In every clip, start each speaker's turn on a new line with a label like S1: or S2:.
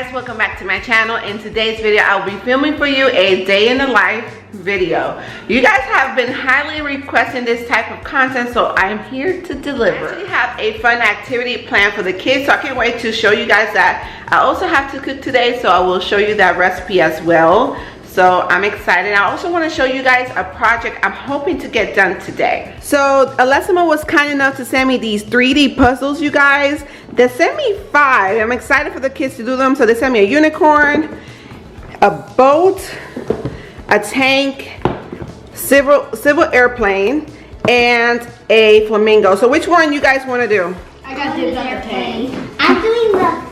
S1: guys, welcome back to my channel. In today's video I'll be filming for you a day in the life video. You guys have been highly requesting this type of content, so I'm here to deliver. I actually have a fun activity planned for the kids, so I can't wait to show you guys that. I also have to cook today, so I will show you that recipe as well. So I'm excited. I also want to show you guys a project I'm hoping to get done today. So Alessimo was kind enough to send me these 3D puzzles, you guys. They sent me 5. I'm excited for the kids to do them. So they sent me a unicorn, a boat, a tank, civil airplane, and a flamingo. So which one you guys want to do?
S2: I got the airplane.
S3: I'm doing the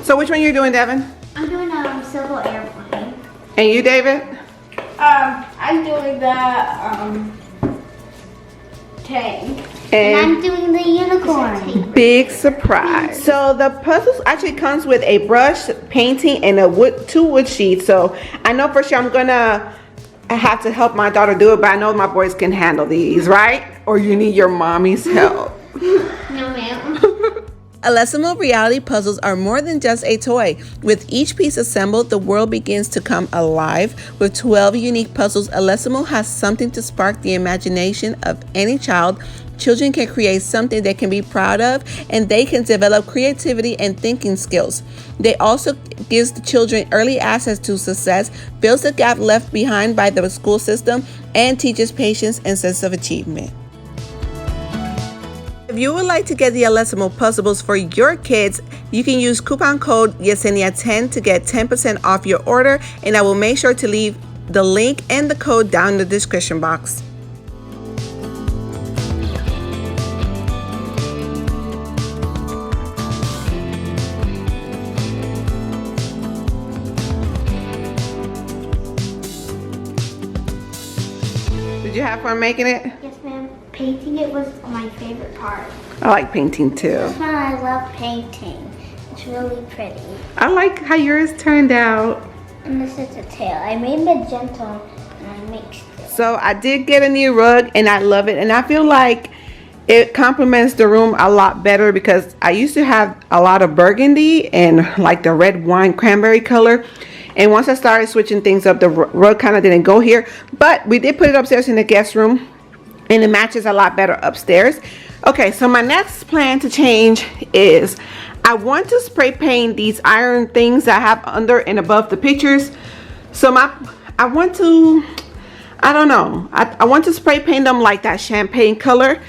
S1: So which one you're doing, Devin?
S3: I'm doing a civil airplane.
S1: And you, David?
S2: I'm doing the tank.
S3: And I'm doing the unicorn.
S1: Big surprise. So the puzzles actually comes with a brush, painting, and a 2 wood sheets. So I know for sure I'm gonna have to help my daughter do it, but I know my boys can handle these, right? Or you need your mommy's help.
S3: No, ma'am.
S4: Alessimo reality puzzles are more than just a toy. With each piece assembled, the world begins to come alive. With 12 unique puzzles, Alessimo has something to spark the imagination of any child. Children can create something they can be proud of, and they can develop creativity and thinking skills. They also gives the children early access to success, fills the gap left behind by the school system, and teaches patience and sense of achievement. If you would like to get the Alessimo puzzles for your kids, you can use coupon code Yesenia10 to get 10% off your order, and I will make sure to leave the link and the code down in the description box.
S1: Did you have fun making it?
S3: Yes, ma'am. Painting it was my favorite part.
S1: I like painting too.
S3: This one I love painting. It's really pretty.
S1: I like how yours turned out.
S3: And this is the tail. I made magenta and I mixed it.
S1: So I did get a new rug and I love it, and I feel like it complements the room a lot better because I used to have a lot of burgundy and like the red wine cranberry color, and once I started switching things up, the rug kind of didn't go here, but we did put it upstairs in the guest room and it matches a lot better upstairs. Okay, so my next plan to change is I want to spray paint these iron things that I have under and above the pictures. So I want to spray paint them like that champagne color.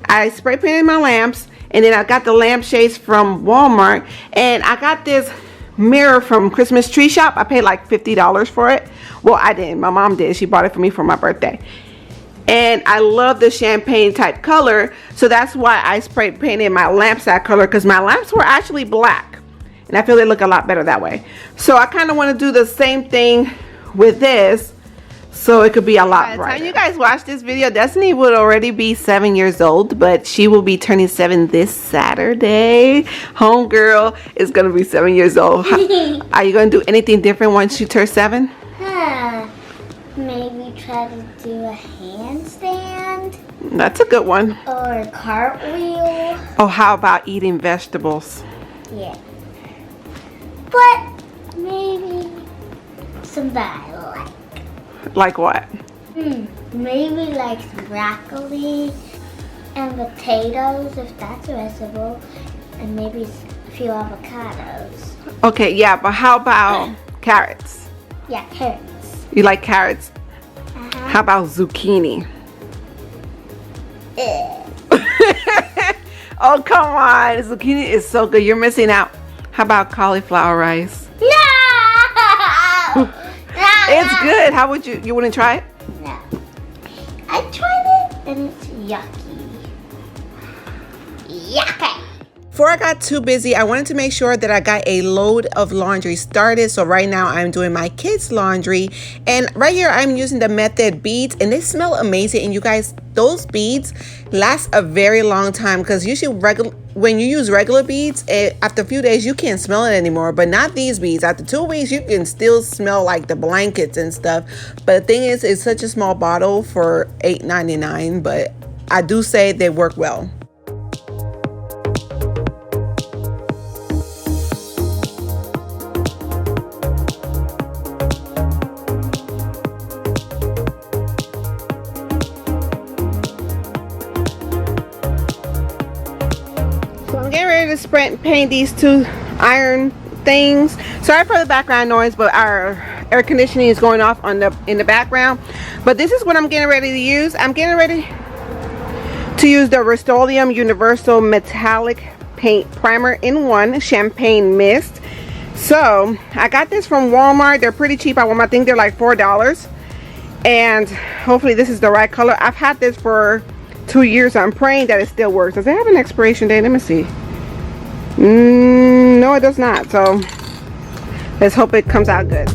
S1: I spray painted my lamps, and then I got the lampshades from Walmart, and I got this mirror from Christmas Tree Shop. I paid like $50 for it. Well, I didn't. My mom did. She bought it for me for my birthday. And I love the champagne type color, so that's why I spray painted my lamps that color, because my lamps were actually black, and I feel they look a lot better that way. So I kind of want to do the same thing with this, so it could be a lot brighter. By the time you guys watch this video, Destiny would already be 7 years old, but she will be turning 7 this Saturday. Homegirl is gonna be 7 years old. Are you gonna do anything different once you turn 7?
S3: Maybe try to do a handstand.
S1: That's a good one.
S3: Or a cartwheel.
S1: Oh, how about eating vegetables?
S3: Yeah. But maybe some that I like.
S1: Like what?
S3: Maybe like broccoli and potatoes, if that's a vegetable, and maybe a few avocados.
S1: Okay, yeah, but how about carrots?
S3: Yeah, carrots.
S1: You like carrots? How about zucchini? Oh, come on. Zucchini is so good. You're missing out. How about cauliflower rice?
S3: No!
S1: It's good. How would you wouldn't try it?
S3: No. I tried it and it's yucky. Yucky.
S4: Before I got too busy, I wanted to make sure that I got a load of laundry started. So right now I'm doing my kids' laundry, and right here I'm using the Method beads, and they smell amazing. And you guys, those beads last a very long time, because usually when you use regular beads, after a few days you can't smell it anymore, but not these beads. After 2 weeks you can still smell like the blankets and stuff. But the thing is, it's such a small bottle for $8.99, but I do say they work well.
S1: ready to paint these two iron things. Sorry for the background noise, but our air conditioning is going off on in the background. But this is what I'm getting ready to use. I'm getting ready to use the Rust-Oleum Universal Metallic Paint Primer in 1 Champagne Mist. So I got this from Walmart. They're pretty cheap. I think they're like $4. And hopefully this is the right color. I've had this for 2 years. I'm praying that it still works. Does it have an expiration date? Let me see. No, it does not. So let's hope it comes out good.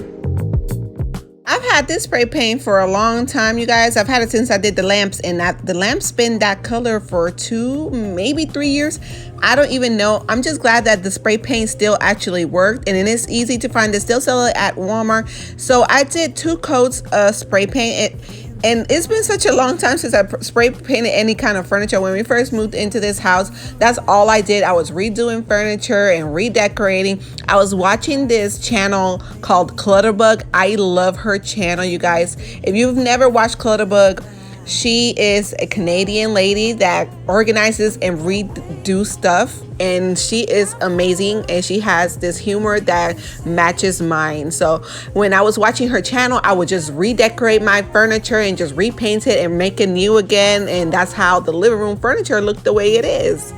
S4: I've had this spray paint for a long time, you guys. I've had it since I did the lamps, and the lamps been that color for 2, maybe 3 years. I don't even know. I'm just glad that the spray paint still actually worked, and it is easy to find. They still sell it at Walmart. So I did 2 coats of spray paint. And it's been such a long time since I spray painted any kind of furniture. When we first moved into this house, that's all I did. I was redoing furniture and redecorating. I was watching this channel called Clutterbug. I love her channel, you guys. If you've never watched Clutterbug, she is a Canadian lady that organizes and redo stuff, and she is amazing, and she has this humor that matches mine. So when I was watching her channel, I would just redecorate my furniture and just repaint it and make it new again, and that's how the living room furniture looked the way it is.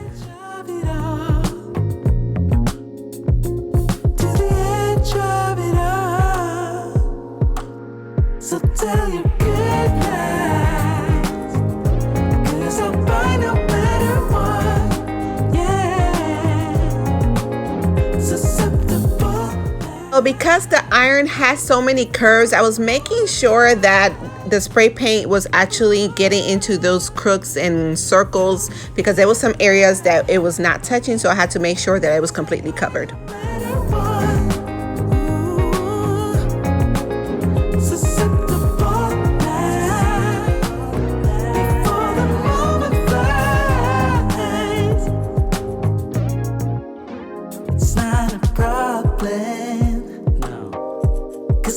S5: So tell your good night, 'cause I'll find a better one, yeah, susceptible.
S4: So because the iron has so many curves, I was making sure that the spray paint was actually getting into those crooks and circles, because there was some areas that it was not touching, so I had to make sure that it was completely covered.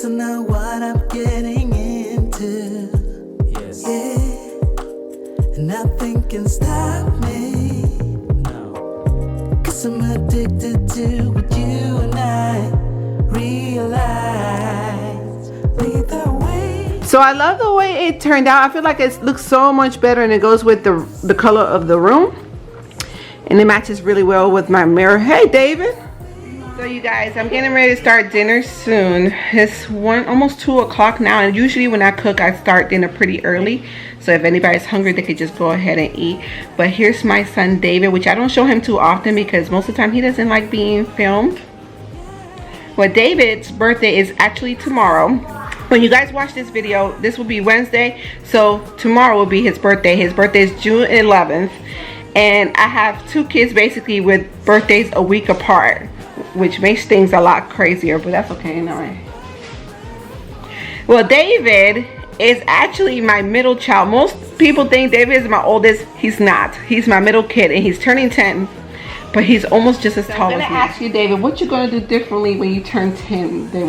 S5: I know what I'm getting into. Yes. Yeah. And nothing can stop me. No. 'Cause I'm addicted to what you and I realize. Lead the way.
S1: So I love the way it turned out. I feel like it looks so much better, and it goes with the color of the room. And it matches really well with my mirror. Hey, David. So you guys, I'm getting ready to start dinner soon. It's almost 2 o'clock now, and usually when I cook, I start dinner pretty early. So if anybody's hungry, they could just go ahead and eat. But here's my son David, which I don't show him too often because most of the time he doesn't like being filmed. Well, David's birthday is actually tomorrow. When you guys watch this video, this will be Wednesday, so tomorrow will be his birthday. His birthday is June 11th, and I have 2 kids basically with birthdays a week apart, which makes things a lot crazier, but that's okay, all right. Well, David is actually my middle child. Most people think David is my oldest. He's not. He's my middle kid, and he's turning 10, but he's almost just as tall as me. I'm gonna ask you, David, what you gonna do differently when you turn 10 than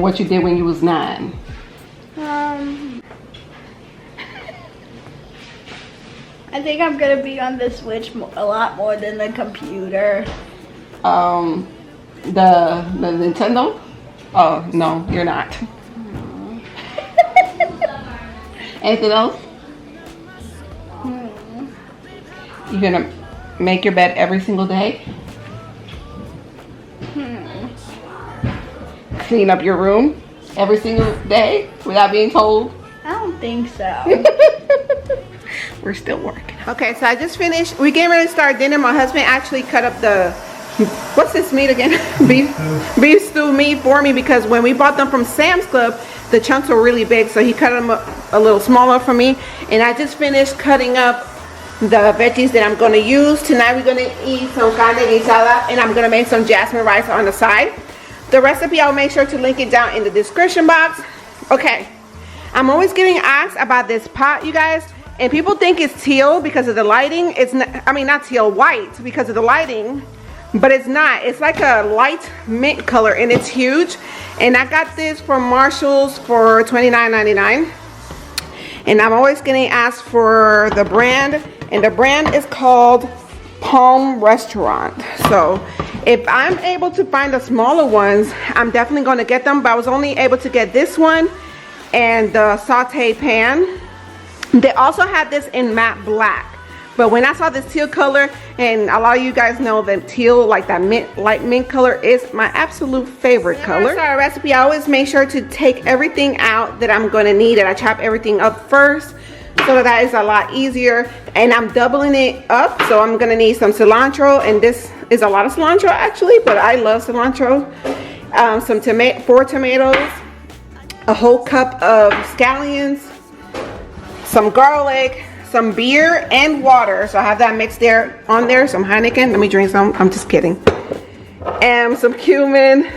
S1: what you did when you was 9?
S2: I think I'm gonna be on the Switch a lot more than the computer.
S1: The Nintendo? Oh, no, you're not. Anything else? You're gonna make your bed every single day? Clean up your room every single day without being told?
S2: I don't think so.
S1: We're still working. Okay, so I just finished. We're getting ready to start dinner. My husband actually cut up the, what's this meat again? beef stew meat for me, because when we bought them from Sam's Club, the chunks were really big, so he cut them up a little smaller for me. And I just finished cutting up the veggies that I'm going to use. Tonight we're going to eat some carne guisada, and I'm going to make some jasmine rice on the side. The recipe, I'll make sure to link it down in the description box. Okay, I'm always getting asked about this pot, you guys. And people think it's teal because of the lighting. It's not, I mean, not teal, white because of the lighting, but it's not. It's like a light mint color, and it's huge. And I got this from Marshall's for $29.99. And I'm always getting asked for the brand, and the brand is called Palm Restaurant. So if I'm able to find the smaller ones, I'm definitely going to get them, but I was only able to get this one and the saute pan. They also had this in matte black, but when I saw this teal color, and a lot of you guys know that teal, like that mint, light mint color, is my absolute favorite color. Whenever I start a recipe, I always make sure to take everything out that I'm going to need, and I chop everything up first so that is a lot easier. And I'm doubling it up, so I'm going to need some cilantro, and this is a lot of cilantro actually, but I love cilantro. 4 tomatoes, a whole cup of scallions, some garlic, some beer and water. So I have that mixed there on there. Some Heineken. Let me drink some. I'm just kidding. And some cumin,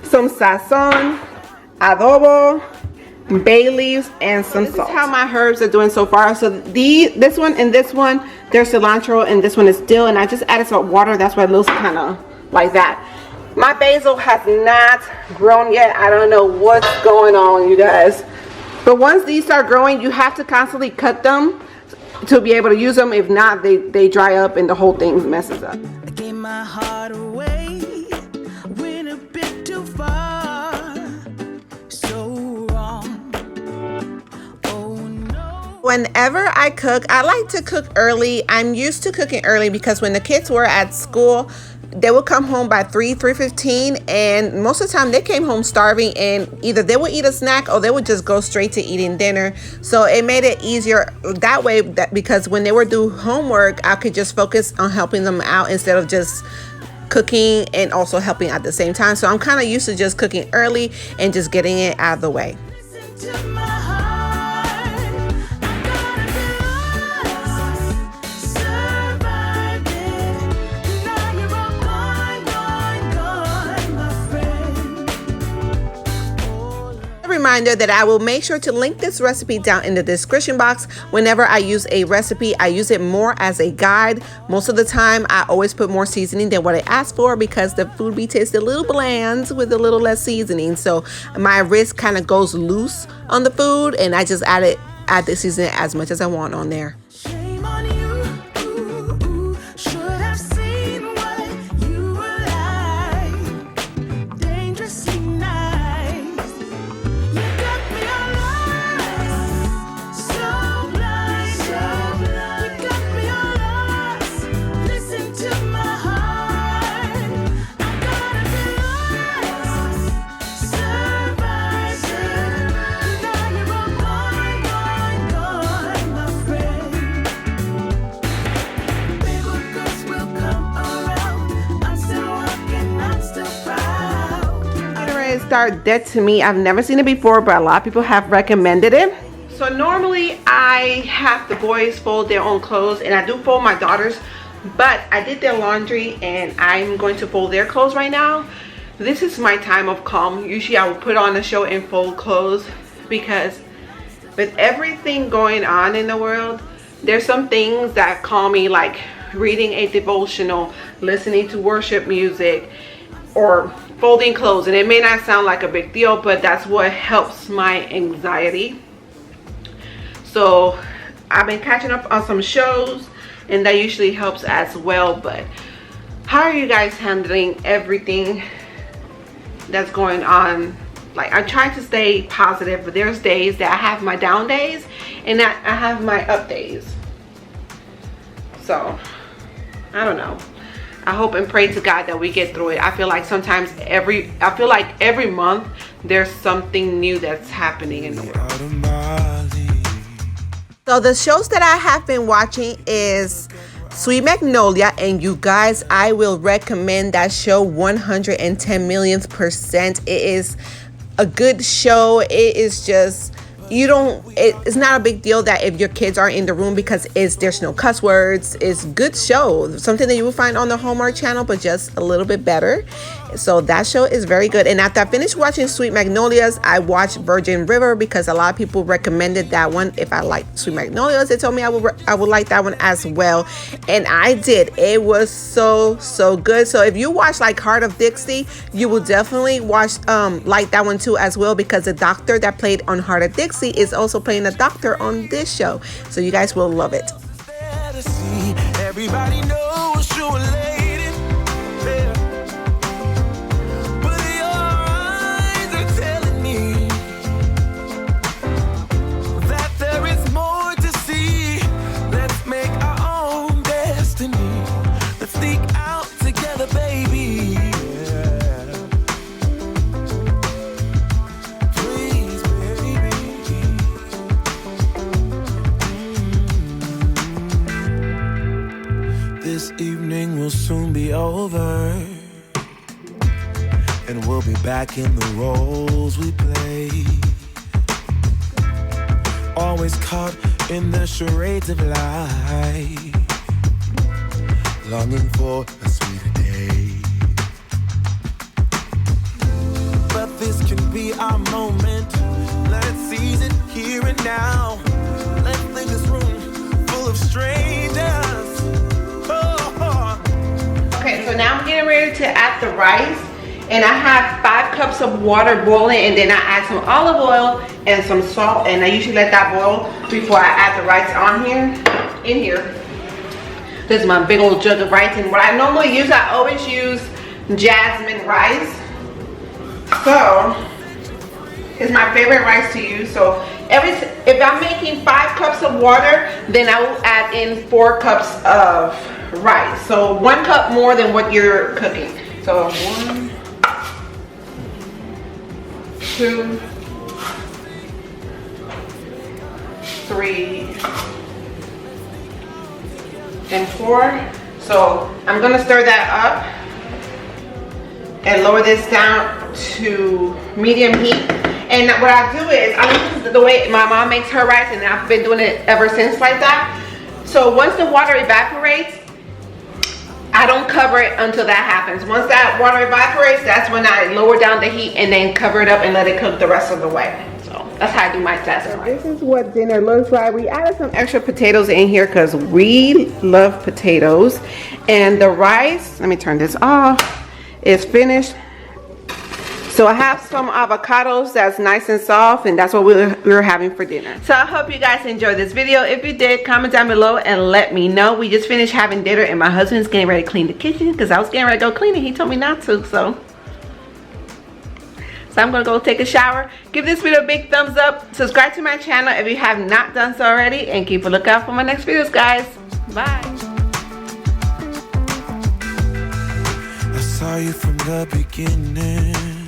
S1: some sazon, adobo, bay leaves, and some salt. This is how my herbs are doing so far. So this one and this one, there's cilantro, and this one is dill. And I just added some water. That's why it looks kind of like that. My basil has not grown yet. I don't know what's going on, you guys. But once these start growing, you have to constantly cut them to be able to use them. If not, they dry up and the whole thing messes up.
S5: I gave my heart away, went a bit too far, so wrong. Oh no.
S4: Whenever I cook, I like to cook early. I'm used to cooking early because when the kids were at school, they would come home by 3:15, and most of the time they came home starving, and either they would eat a snack or they would just go straight to eating dinner. So it made it easier that way, because when they were doing homework, I could just focus on helping them out instead of just cooking and also helping at the same time. So I'm kind of used to just cooking early and just getting it out of the way.
S5: Listen to my heart, I'm gonna be lost, survive it. Now you're all gone, my friend.
S4: A reminder that I will make sure to link this recipe down in the description box. Whenever I use a recipe, I use it more as a guide. Most of the time, I always put more seasoning than what I asked for because the food be tasted a little bland with a little less seasoning. So my wrist kind of goes loose on the food, and I just add the seasoning as much as I want on there.
S5: Shame on you, should have seen what you were like, dangerously nice. You got me all lost, so blind, you got me all lost. Listen to my heart, I'm gonna be lost, survive it. Now you're all gone, my friend. Big girls will come around. I'm still walking, I'm still proud.
S1: Chores start dead to me. I've never seen it before, but a lot of people have recommended it. So normally I have the boys fold their own clothes, and I do fold my daughters, but I did their laundry and I'm going to fold their clothes right now. This is my time of calm. Usually I will put on a show and fold clothes, because with everything going on in the world, there's some things that calm me, like reading a devotional, listening to worship music, or folding clothes. And it may not sound like a big deal, but that's what helps my anxiety. So I've been catching up on some shows, and that usually helps as well. But how are you guys handling everything that's going on? Like, I try to stay positive, but there's days that I have my down days and I have my up days. So I don't know. I hope and pray to God that we get through it. I feel like sometimes every month there's something new that's happening in the world.
S4: So the shows that I have been watching is Sweet Magnolia, and you guys, I will recommend that show 110 millionth percent. It is a good show. It is just, it's not a big deal that if your kids are in the room, because there's no cuss words. It's a good show, something that you will find on the Hallmark Channel, but just a little bit better. So that show is very good. And after I finished watching Sweet Magnolias, I watched Virgin River, because a lot of people recommended that one. If I like Sweet Magnolias, they told me I would like that one as well, and I did. It was so good. So if you watch like Heart of Dixie, you will definitely watch like that one too as well, because the doctor that played on Heart of Dixie is also playing a doctor on this show. So you guys will love it.
S5: Everybody knows evening will soon be over, and we'll be back in the roles we play. Always caught in the charades of life, longing for a sweeter day. But this can be our moment. Let's seize it here and now. Let's leave this room full of strangers.
S1: Okay, so now I'm getting ready to add the rice, and I have 5 cups of water boiling, and then I add some olive oil and some salt, and I usually let that boil before I add the rice on in here. This is my big old jug of rice, and what I normally use, I always use jasmine rice. So it's my favorite rice to use. So if I'm making 5 cups of water, then I will add in 4 cups of rice. So 1 cup more than what you're cooking. So 1, 2, 3, and 4. So I'm gonna stir that up and lower this down to medium heat. And what I do is, this is the way my mom makes her rice, and I've been doing it ever since like that. So once the water evaporates, I don't cover it until that happens. Once that water evaporates, that's when I lower down the heat and then cover it up and let it cook the rest of the way. So that's how I do my jasmine rice. This is what dinner looks like. We added some extra potatoes in here because we love potatoes. And the rice, let me turn this off, is finished. So I have some avocados that's nice and soft, and that's what we're having for dinner. So I hope you guys enjoyed this video. If you did, comment down below and let me know. We just finished having dinner, and my husband's getting ready to clean the kitchen because I was getting ready to go clean it. He told me not to, so I'm gonna go take a shower. Give this video a big thumbs up. Subscribe to my channel if you have not done so already, and keep a lookout for my next videos, guys. Bye.
S5: I saw you from the beginning.